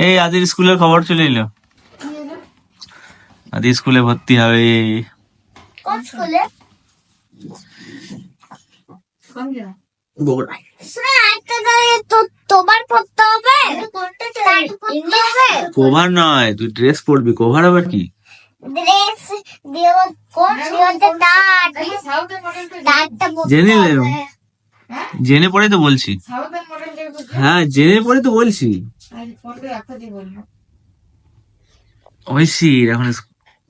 এই আদির স্কুলের খবর চলে এলো। আদি স্কুলে ভর্তি হবে। কোন স্কুলে? তোমার পড়তে হবে, কভার নয়, তুই ড্রেস পরবি। কভার আবার কি? ড্রেস জেনে নে, জেনে পড়ে তো বলছি। হ্যাঁ জেনে পড়ে তো বলছি। ঐশী এখন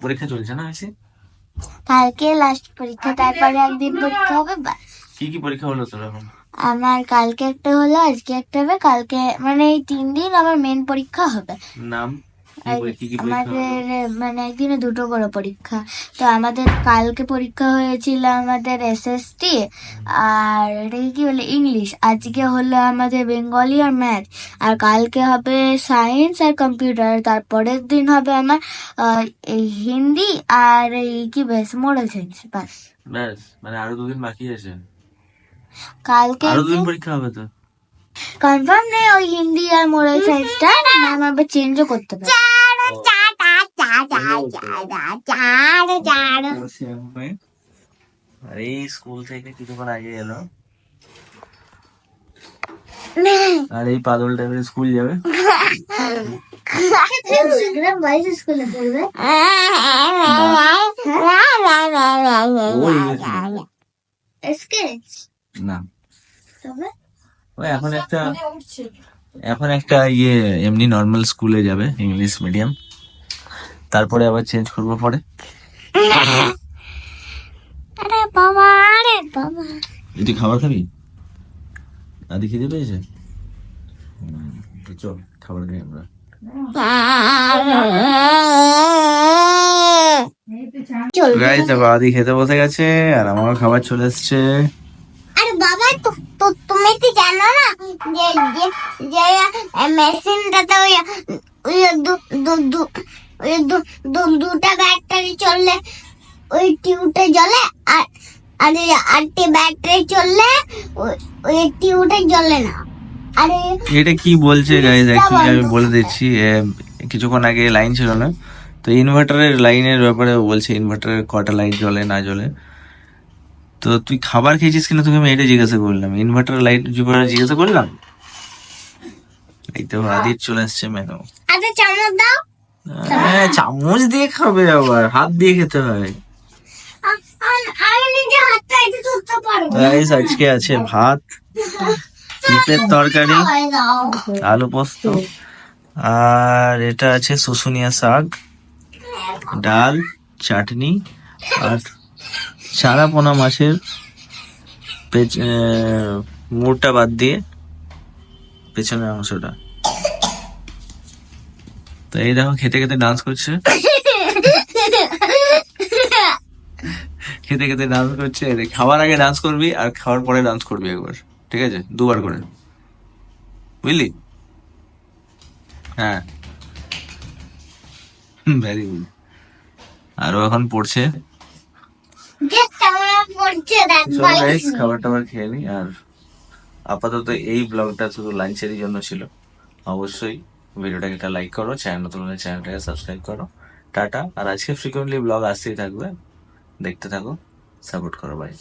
পরীক্ষা চলছে না? ঐশী কালকে লাস্ট পরীক্ষা, তারপরে একদিন পরীক্ষা হবে। কি কি পরীক্ষা হলো তোর এখন? আমার কালকে একটা হলো, আজকে একটা হবে, কালকে মানে এই 3 দিন আমার মেন পরীক্ষা হবে। নাম আমাদের মানে একদিনে 2টো করে পরীক্ষা। তো আমাদের কালকে পরীক্ষা হয়েছিল আমাদের এসএসটি আর এটাকে কি বলে ইংলিশ। আজকে হলো আমাদের বেঙ্গলি আর ম্যাথ। আর কালকে হবে সায়েন্স আর কম্পিউটার। তারপরের দিন হবে আমার এই হিন্দি আর এই কি বেশ মোরাল সায়েন্স। বাস মানে আরো 2 দিন বাকি আছে। কালকে আরো 2 দিন পরীক্ষা হবে তো কনফার্ম নেই। ওই হিন্দি আর মোরাল সায়েন্সটা ম্যাম আবার চেঞ্জও করতে পারে। আরে স্কুল থেকে কিছুক্ষণ আগে এলো আর এই পাগলটা এবার স্কুল যাবে। স্কুলে পড়বে না, ওই এখন একটা এমনি নর্মাল স্কুলে যাবে, ইংলিশ মিডিয়াম। তারপরে আবার চেঞ্জ করবো পরে। আরে বাবা, আরে বাবা, তুই খাবার খাবি? আদি খিদে পেয়েছে? চল খাবার খাই আমরা। গাইস দেখো আদি খেতে বসে গেছে আর আমারও খাবার চলে এসছে। আরে বাবা, তুমি কি জানো না যে যে মেশিনটাতে ওই দুটা ব্যাটারি চললে ওই টিউবটা জ্বলে, আর আটটি ব্যাটারি চললে ওই টিউবটা জ্বলে না। আরে এটা কি বলছে গাইস, অ্যাকচুয়ালি আমি বলে দিচ্ছি। কিছুক্ষণ আগে লাইন ছিল না, তো ইনভার্টারের লাইনের ব্যাপারে বলছে, ইনভার্টারের কটা লাইট জ্বলে না জ্বলে। তো তুই খাবার খেয়েছিস কিনা তোকে আমি এটা জিজ্ঞাসা করলাম, ইনভার্টার লাইট জিজ্ঞাসা করলাম। এই তো আদির চলে আসছে মেনু। আচ্ছা চামচ দাও। হ্যাঁ চামচ দিয়ে খাবে, আবার হাত দিয়ে খেতে হয়। আমি নিজে হাতটা এটা ধরতে পারবো। গাইস আজকে আছে ভাত, পেঁপের তরকারি, আলু পোস্ত, আর এটা আছে শুশুনিয়া শাক, ডাল, চাটনি, আর চারা পোনা মাছের মুড়টা বাদ দিয়ে পেছনের অংশটা। তো এই দেখো খেতে খেতে ডান্স করছে, খেতে খেতে ডান্স করছে। খাওয়ার আগে ডান্স করবি আর খাওয়ার পরে ডান্স করবি একবার, ঠিক আছে? 2বার করে, বুঝলি? হ্যাঁ ভেরি গুড। আরো এখন পড়ছে। খাবার টাবার খেয়ে নি। আর আপাতত এই ব্লগটা শুধু লাঞ্চেরই জন্য ছিল। অবশ্যই ভিডিওটাকে একটা লাইক করো, চ্যানেল নতুন হলে চ্যানেলটাকে সাবস্ক্রাইব করো। টাটা। আর আজকে ফ্রিকোয়েন্টলি ব্লগ আসতেই থাকবে, দেখতে থাকো, সাপোর্ট করো, বাই।